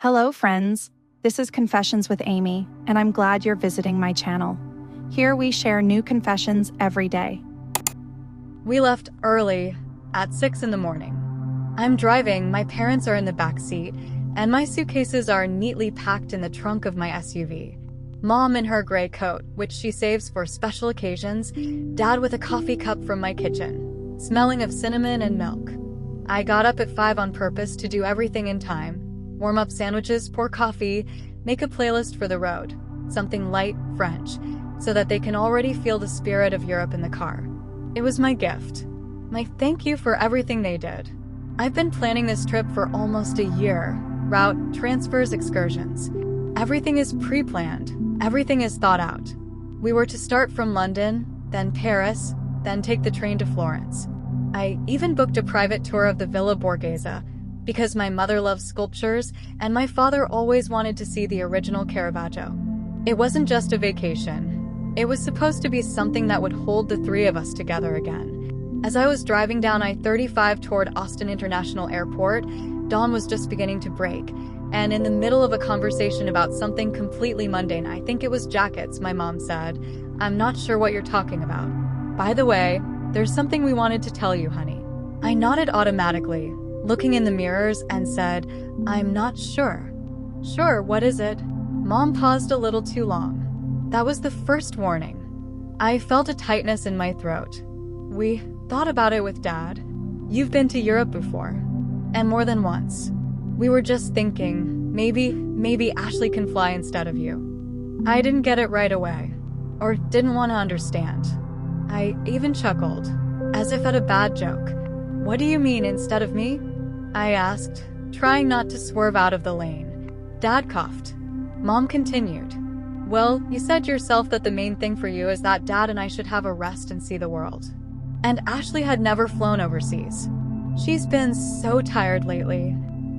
Hello, friends. This is Confessions with Amy, and I'm glad you're visiting my channel. Here we share new confessions every day. We left early, at 6 in the morning. I'm driving, my parents are in the back seat, and my suitcases are neatly packed in the trunk of my SUV. Mom in her gray coat, which she saves for special occasions, Dad with a coffee cup from my kitchen, smelling of cinnamon and milk. I got up at 5 on purpose to do everything in time. Warm up sandwiches, pour coffee, make a playlist for the road, something light, French, so that they can already feel the spirit of Europe in the car. It was my gift. My thank you for everything they did. I've been planning this trip for almost a year. Route, transfers, excursions. Everything is pre-planned. Everything is thought out. We were to start from London, then Paris, then take the train to Florence. I even booked a private tour of the Villa Borghese, because my mother loves sculptures and my father always wanted to see the original Caravaggio. It wasn't just a vacation. It was supposed to be something that would hold the three of us together again. As I was driving down I-35 toward Austin International Airport, dawn was just beginning to break, and in the middle of a conversation about something completely mundane, I think it was jackets, my mom said, "I'm not sure what you're talking about. By the way, there's something we wanted to tell you, honey." I nodded automatically, looking in the mirrors, and said, "I'm not sure." "Sure, what is it?" Mom paused a little too long. That was the first warning. I felt a tightness in my throat. "We thought about it with Dad. You've been to Europe before, and more than once. We were just thinking, maybe Ashley can fly instead of you." I didn't get it right away, or didn't want to understand. I even chuckled, as if at a bad joke. "What do you mean, instead of me?" I asked, trying not to swerve out of the lane. Dad coughed. Mom continued, "Well, you said yourself that the main thing for you is that Dad and I should have a rest and see the world. And Ashley had never flown overseas. She's been so tired lately."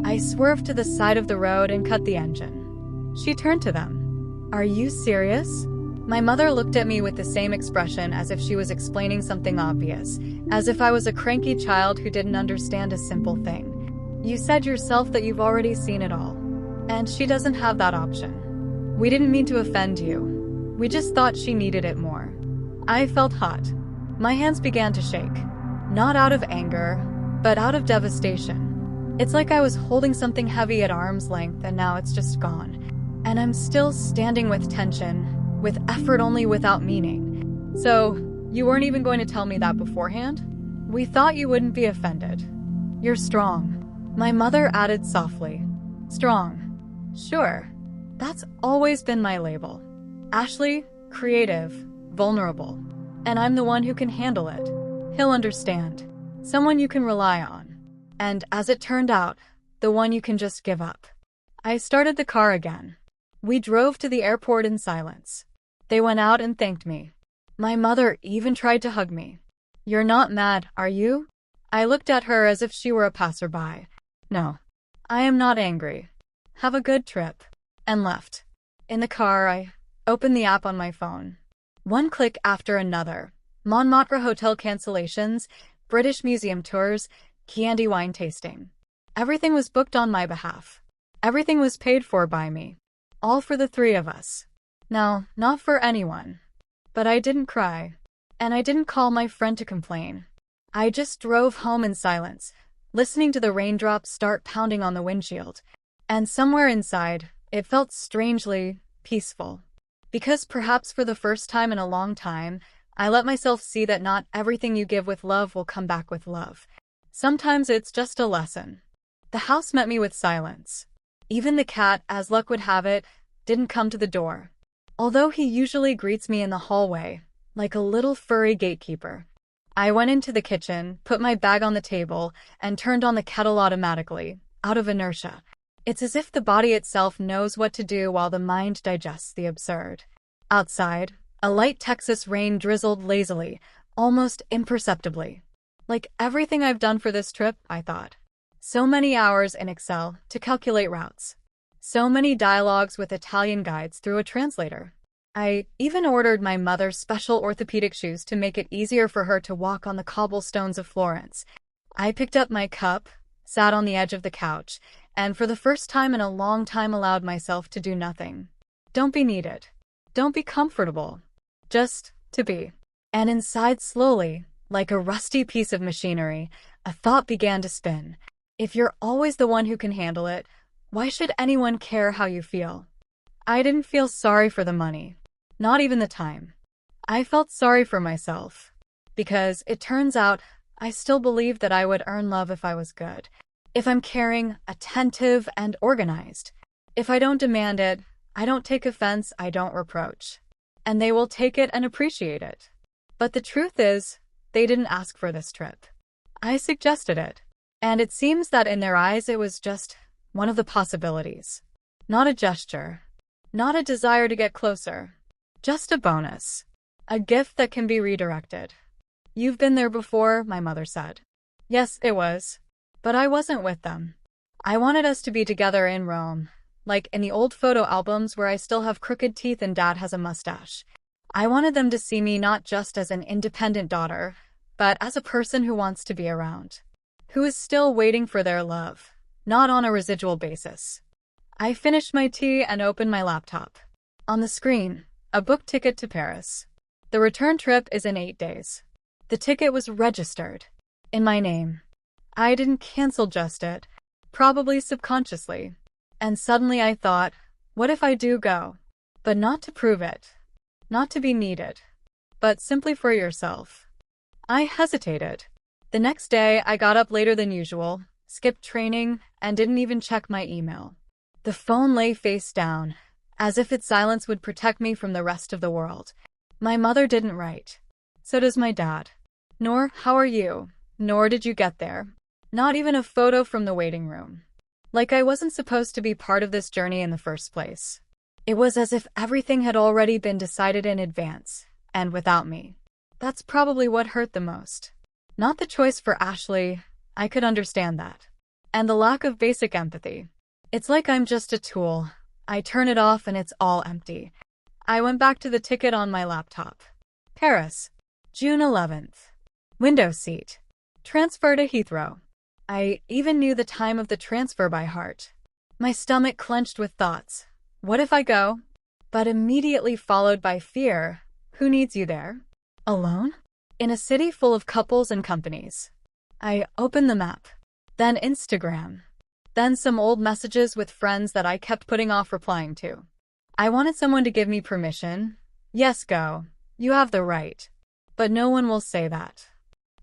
I swerved to the side of the road and cut the engine. She turned to them. "Are you serious?" My mother looked at me with the same expression, as if she was explaining something obvious, as if I was a cranky child who didn't understand a simple thing. "You said yourself that you've already seen it all. And she doesn't have that option. We didn't mean to offend you. We just thought she needed it more." I felt hot. My hands began to shake. Not out of anger, but out of devastation. It's like I was holding something heavy at arm's length and now it's just gone. And I'm still standing with tension, with effort only without meaning. "So, you weren't even going to tell me that beforehand? We thought you wouldn't be offended. You're strong." My mother added softly. "Strong. Sure. That's always been my label. Ashley, creative, vulnerable. And I'm the one who can handle it. He'll understand. Someone you can rely on. And as it turned out, the one you can just give up." I started the car again. We drove to the airport in silence. They went out and thanked me. My mother even tried to hug me. "You're not mad, are you?" I looked at her as if she were a passerby. "No, I am not angry. Have a good trip," and left. In the car, I opened the app on my phone. One click after another. Montmartre hotel cancellations, British museum tours, Chianti wine tasting. Everything was booked on my behalf. Everything was paid for by me. All for the three of us. No, not for anyone. But I didn't cry. And I didn't call my friend to complain. I just drove home in silence, listening to the raindrops start pounding on the windshield. And somewhere inside, it felt strangely peaceful. Because perhaps for the first time in a long time, I let myself see that not everything you give with love will come back with love. Sometimes it's just a lesson. The house met me with silence. Even the cat, as luck would have it, didn't come to the door. Although he usually greets me in the hallway, like a little furry gatekeeper. I went into the kitchen, put my bag on the table, and turned on the kettle automatically, out of inertia. It's as if the body itself knows what to do while the mind digests the absurd. Outside, a light Texas rain drizzled lazily, almost imperceptibly. Like everything I've done for this trip, I thought. So many hours in Excel to calculate routes. So many dialogues with Italian guides through a translator. I even ordered my mother special orthopedic shoes to make it easier for her to walk on the cobblestones of Florence. I picked up my cup, sat on the edge of the couch, and for the first time in a long time allowed myself to do nothing. Don't be needed. Don't be comfortable. Just to be. And inside slowly, like a rusty piece of machinery, a thought began to spin. If you're always the one who can handle it, why should anyone care how you feel? I didn't feel sorry for the money. Not even the time. I felt sorry for myself. Because it turns out I still believed that I would earn love if I was good. If I'm caring, attentive, and organized. If I don't demand it, I don't take offense, I don't reproach. And they will take it and appreciate it. But the truth is, they didn't ask for this trip. I suggested it. And it seems that in their eyes it was just one of the possibilities. Not a gesture. Not a desire to get closer. Just a bonus. A gift that can be redirected. You've been there before, my mother said. Yes, it was. But I wasn't with them. I wanted us to be together in Rome, like in the old photo albums where I still have crooked teeth and Dad has a mustache. I wanted them to see me not just as an independent daughter, but as a person who wants to be around. Who is still waiting for their love, not on a residual basis. I finished my tea and opened my laptop. On the screen, a book ticket to Paris. The return trip is in 8 days. The ticket was registered. In my name. I didn't cancel just it, probably subconsciously. And suddenly I thought, what if I do go? But not to prove it. Not to be needed. But simply for yourself. I hesitated. The next day, I got up later than usual, skipped training, and didn't even check my email. The phone lay face down, as if its silence would protect me from the rest of the world. My mother didn't write. So does my dad. Nor, how are you? Nor did you get there. Not even a photo from the waiting room. Like I wasn't supposed to be part of this journey in the first place. It was as if everything had already been decided in advance, and without me. That's probably what hurt the most. Not the choice for Ashley, I could understand that. And the lack of basic empathy. It's like I'm just a tool. I turn it off and it's all empty. I went back to the ticket on my laptop. Paris, June 11th. Window seat. Transfer to Heathrow. I even knew the time of the transfer by heart. My stomach clenched with thoughts. What if I go? But immediately followed by fear. Who needs you there? Alone? In a city full of couples and companies. I opened the map. Then Instagram. Then some old messages with friends that I kept putting off replying to. I wanted someone to give me permission. Yes, go. You have the right. But no one will say that.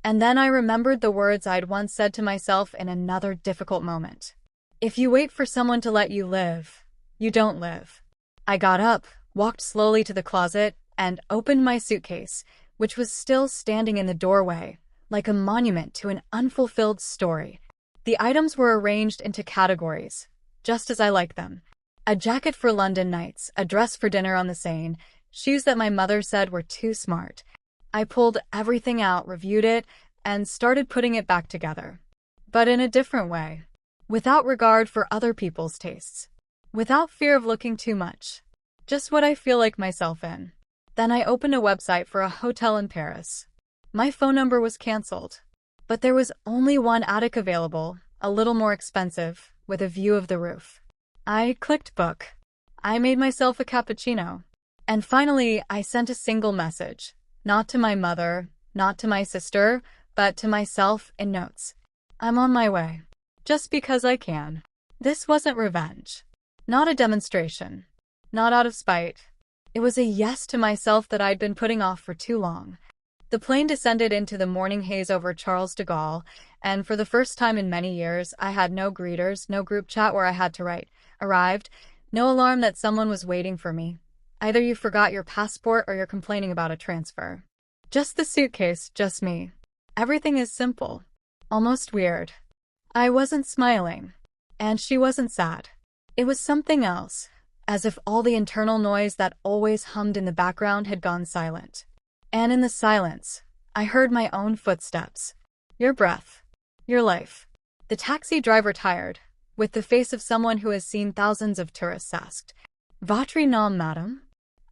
And then I remembered the words I'd once said to myself in another difficult moment. If you wait for someone to let you live, you don't live. I got up, walked slowly to the closet, and opened my suitcase, which was still standing in the doorway, like a monument to an unfulfilled story. The items were arranged into categories, just as I like them. A jacket for London nights, a dress for dinner on the Seine, shoes that my mother said were too smart. I pulled everything out, reviewed it, and started putting it back together. But in a different way. Without regard for other people's tastes. Without fear of looking too much. Just what I feel like myself in. Then I opened a website for a hotel in Paris. My phone number was canceled. But there was only one attic available, a little more expensive, with a view of the roof. I clicked book. I made myself a cappuccino. And finally, I sent a single message. Not to my mother, not to my sister, but to myself in notes. I'm on my way. Just because I can. This wasn't revenge. Not a demonstration. Not out of spite. It was a yes to myself that I'd been putting off for too long. The plane descended into the morning haze over Charles de Gaulle, and for the first time in many years, I had no greeters, no group chat where I had to write, arrived, no alarm that someone was waiting for me. Either you forgot your passport or you're complaining about a transfer. Just the suitcase, just me. Everything is simple. Almost weird. I wasn't smiling. And she wasn't sad. It was something else, as if all the internal noise that always hummed in the background had gone silent. And in the silence, I heard my own footsteps. Your breath. Your life. The taxi driver tired, with the face of someone who has seen thousands of tourists asked, Votre nom, madame?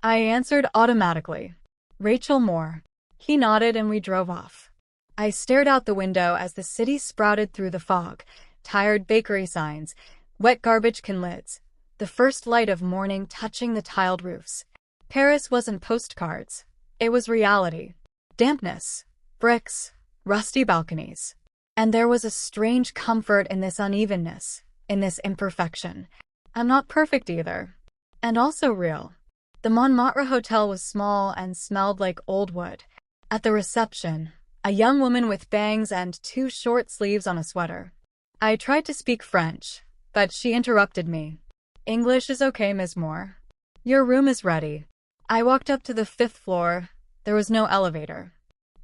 I answered automatically. Rachel Moore. He nodded and we drove off. I stared out the window as the city sprouted through the fog, tired bakery signs, Wet garbage can lids. The first light of morning touching the tiled roofs. Paris wasn't postcards. It was reality. Dampness. Bricks. Rusty balconies. And there was a strange comfort in this unevenness, in this imperfection. I'm not perfect either. And also real. The Montmartre Hotel was small and smelled like old wood. At the reception, a young woman with bangs and 2 short sleeves on a sweater. I tried to speak French, but she interrupted me. English is okay, Ms. Moore. Your room is ready. I walked up to the 5th floor. There was no elevator.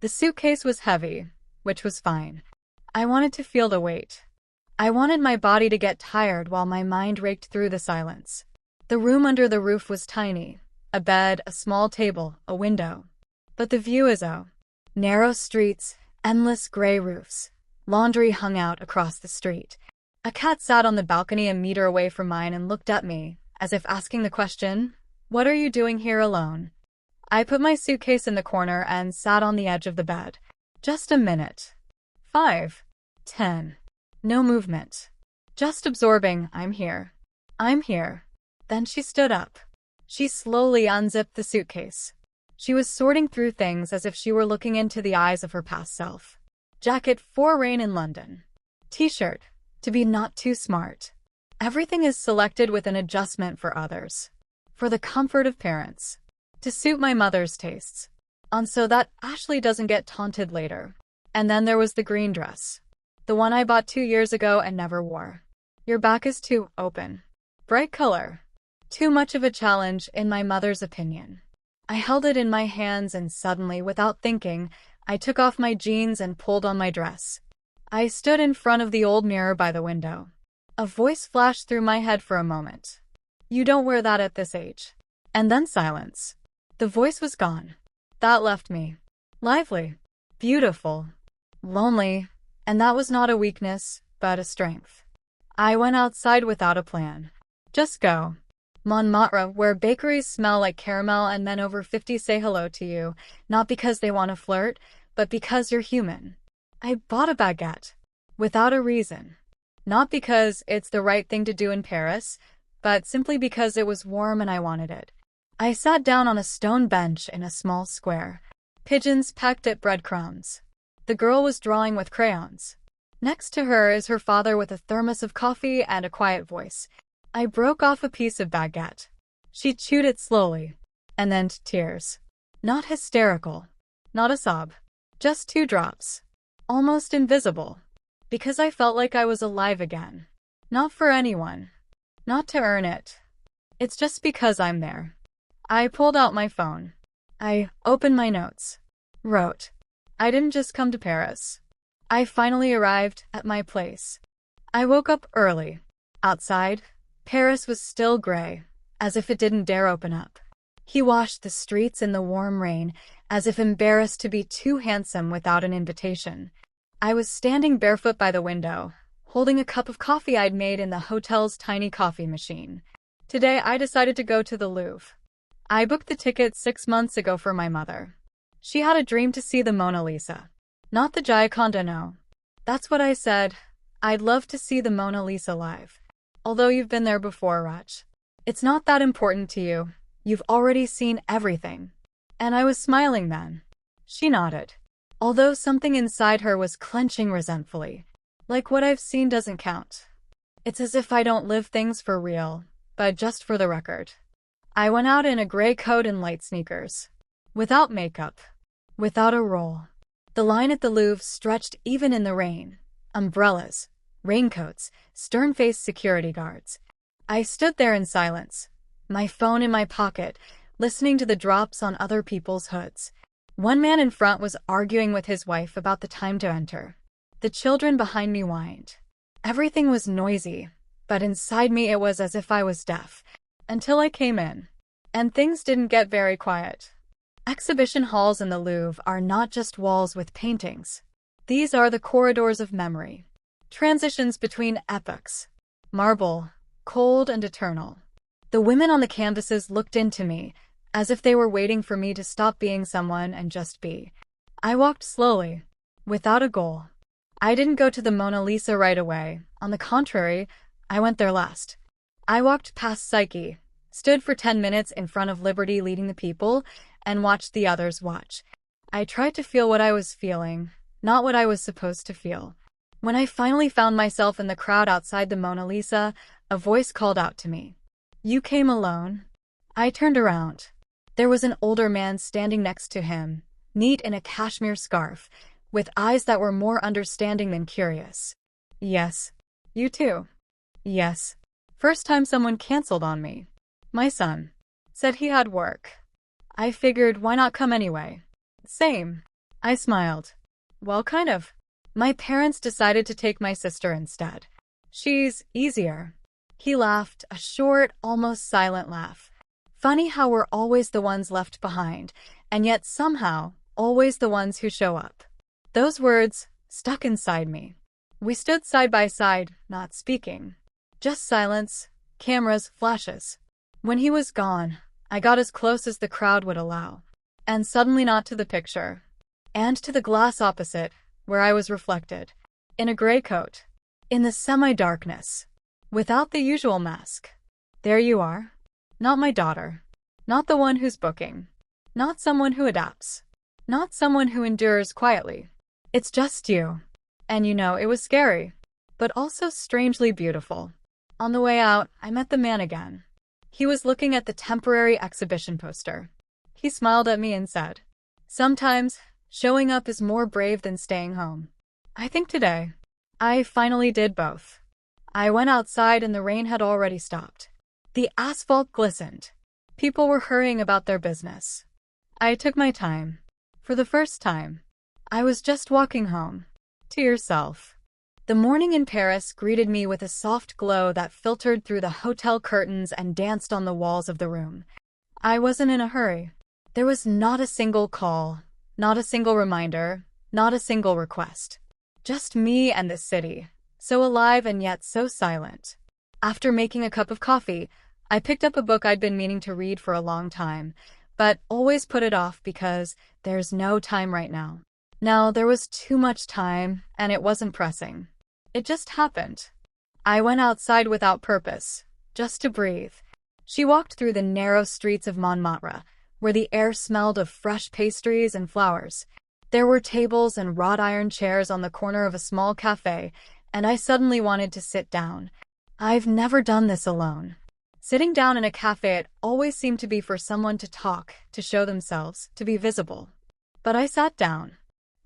The suitcase was heavy, which was fine. I wanted to feel the weight. I wanted my body to get tired while my mind raked through the silence. The room under the roof was tiny. A bed, a small table, a window. But the view is narrow streets, endless gray roofs. Laundry hung out across the street. A cat sat on the balcony a meter away from mine and looked at me, as if asking the question, "What are you doing here alone?" I put my suitcase in the corner and sat on the edge of the bed. Just a minute. 5. 10. No movement. Just absorbing, I'm here. I'm here. Then she stood up. She slowly unzipped the suitcase. She was sorting through things as if she were looking into the eyes of her past self. Jacket for rain in London. T-shirt. To be not too smart. Everything is selected with an adjustment for others. For the comfort of parents. To suit my mother's tastes. And so that Ashley doesn't get taunted later. And then there was the green dress. The one I bought 2 years ago and never wore. Your back is too open. Bright color. Too much of a challenge, in my mother's opinion. I held it in my hands and suddenly, without thinking, I took off my jeans and pulled on my dress. I stood in front of the old mirror by the window. A voice flashed through my head for a moment. You don't wear that at this age. And then silence. The voice was gone. That left me. Lively. Beautiful. Lonely. And that was not a weakness, but a strength. I went outside without a plan. Just go. Montmartre, where bakeries smell like caramel and men over 50 say hello to you, not because they want to flirt, but because you're human. I bought a baguette. Without a reason. Not because it's the right thing to do in Paris, but simply because it was warm and I wanted it. I sat down on a stone bench in a small square. Pigeons pecked at breadcrumbs. The girl was drawing with crayons. Next to her is her father with a thermos of coffee and a quiet voice. I broke off a piece of baguette. She chewed it slowly. And then tears. Not hysterical. Not a sob. Just 2 drops. Almost invisible. Because I felt like I was alive again. Not for anyone. Not to earn it. It's just because I'm there. I pulled out my phone. I opened my notes. Wrote. I didn't just come to Paris. I finally arrived at my place. I woke up early. Outside, Paris was still gray, as if it didn't dare open up. He washed the streets in the warm rain, as if embarrassed to be too handsome without an invitation. I was standing barefoot by the window, holding a cup of coffee I'd made in the hotel's tiny coffee machine. Today I decided to go to the Louvre. I booked the ticket 6 months ago for my mother. She had a dream to see the Mona Lisa. Not the Gioconda, no. That's what I said. I'd love to see the Mona Lisa live. Although you've been there before, Rach. It's not that important to you. You've already seen everything. And I was smiling then. She nodded. Although something inside her was clenching resentfully. Like what I've seen doesn't count. It's as if I don't live things for real, but just for the record. I went out in a gray coat and light sneakers. Without makeup. Without a roll. The line at the Louvre stretched even in the rain. Umbrellas, raincoats, stern-faced security guards. I stood there in silence, my phone in my pocket, listening to the drops on other people's hoods. One man in front was arguing with his wife about the time to enter. The children behind me whined. Everything was noisy, but inside me it was as if I was deaf. Until I came in. And things didn't get very quiet. Exhibition halls in the Louvre are not just walls with paintings. These are the corridors of memory. Transitions between epochs. Marble, cold and eternal. The women on the canvases looked into me, as if they were waiting for me to stop being someone and just be. I walked slowly, without a goal. I didn't go to the Mona Lisa right away. On the contrary, I went there last. I walked past Psyche, stood for 10 minutes in front of Liberty leading the people, and watched the others watch. I tried to feel what I was feeling, not what I was supposed to feel. When I finally found myself in the crowd outside the Mona Lisa, a voice called out to me. "You came alone?" I turned around. There was an older man standing next to him, neat in a cashmere scarf, with eyes that were more understanding than curious. "Yes. You too?" "Yes. First time someone canceled on me. My son. Said he had work. I figured why not come anyway." "Same." I smiled. "Well, kind of. My parents decided to take my sister instead. She's easier." He laughed, a short, almost silent laugh. Funny how we're always the ones left behind, and yet somehow always the ones who show up. Those words stuck inside me. We stood side by side, not speaking. Just silence, cameras, flashes. When he was gone, I got as close as the crowd would allow. And suddenly not to the picture. And to the glass opposite, where I was reflected. In a gray coat. In the semi-darkness. Without the usual mask. There you are. Not my daughter. Not the one who's booking. Not someone who adapts. Not someone who endures quietly. It's just you. And it was scary. But also strangely beautiful. On the way out, I met the man again. He was looking at the temporary exhibition poster. He smiled at me and said, "Sometimes, showing up is more brave than staying home." I think today, I finally did both. I went outside and the rain had already stopped. The asphalt glistened. People were hurrying about their business. I took my time. For the first time, I was just walking home. To yourself. The morning in Paris greeted me with a soft glow that filtered through the hotel curtains and danced on the walls of the room. I wasn't in a hurry. There was not a single call, not a single reminder, not a single request. Just me and the city, so alive and yet so silent. After making a cup of coffee, I picked up a book I'd been meaning to read for a long time, but always put it off because there's no time right now. Now, there was too much time, and it wasn't pressing. It just happened. I went outside without purpose, just to breathe. She walked through the narrow streets of Montmartre, where the air smelled of fresh pastries and flowers. There were tables and wrought iron chairs on the corner of a small cafe, and I suddenly wanted to sit down. I've never done this alone. Sitting down in a cafe, it always seemed to be for someone to talk, to show themselves, to be visible. But I sat down.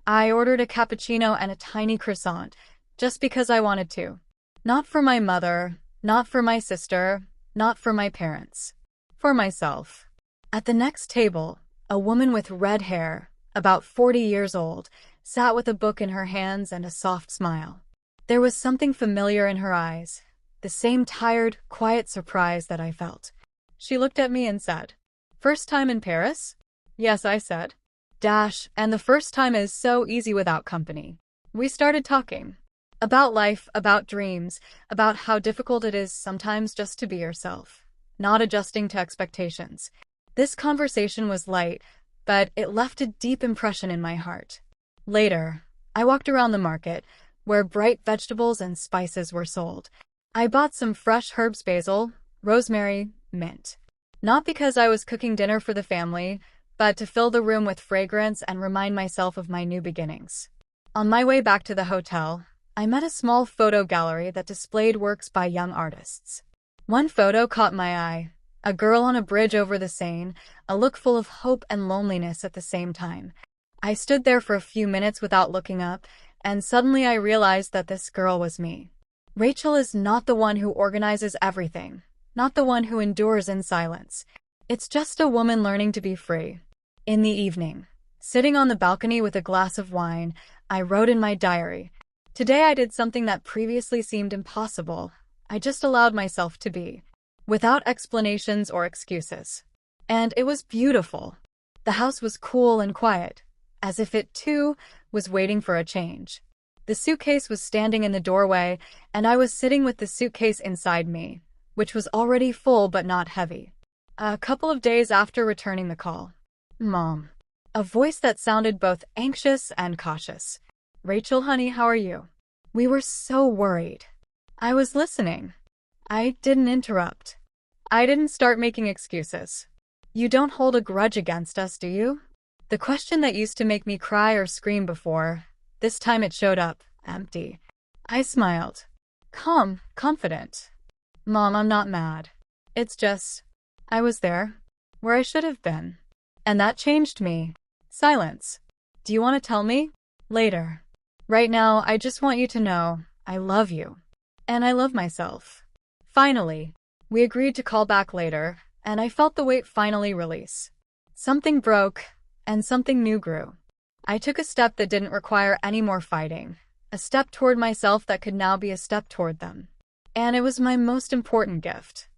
I ordered a cappuccino and a tiny croissant, just because I wanted to. Not for my mother, not for my sister, not for my parents. For myself. At the next table, a woman with red hair, about 40 years old, sat with a book in her hands and a soft smile. There was something familiar in her eyes, the same tired, quiet surprise that I felt. She looked at me and said, "First time in Paris?" "Yes," I said. And the first time is so easy without company. We started talking. About life, about dreams, about how difficult it is sometimes just to be yourself, not adjusting to expectations. This conversation was light, but it left a deep impression in my heart. Later, I walked around the market, where bright vegetables and spices were sold. I bought some fresh herbs, basil, rosemary, mint. Not because I was cooking dinner for the family, but to fill the room with fragrance and remind myself of my new beginnings. On my way back to the hotel, I met a small photo gallery that displayed works by young artists. One photo caught my eye, a girl on a bridge over the Seine, a look full of hope and loneliness at the same time. I stood there for a few minutes without looking up, and suddenly I realized that this girl was me. Rachel is not the one who organizes everything, not the one who endures in silence. It's just a woman learning to be free. In the evening, sitting on the balcony with a glass of wine, I wrote in my diary. Today I did something that previously seemed impossible. I just allowed myself to be, without explanations or excuses. And it was beautiful. The house was cool and quiet, as if it, too, was waiting for a change. The suitcase was standing in the doorway, and I was sitting with the suitcase inside me, which was already full but not heavy. A couple of days after returning the call. "Mom." A voice that sounded both anxious and cautious. "Rachel, honey, how are you?" We were so worried. I was listening. I didn't interrupt. I didn't start making excuses. You don't hold a grudge against us, do you? The question that used to make me cry or scream before, this time it showed up, empty. I smiled. Calm, confident. Mom, I'm not mad. It's just, I was there, where I should have been. And that changed me. Silence. Do you want to tell me? Later. Right now, I just want you to know, I love you. And I love myself. Finally, we agreed to call back later, and I felt the weight finally release. Something broke, and something new grew. I took a step that didn't require any more fighting, a step toward myself that could now be a step toward them. And it was my most important gift.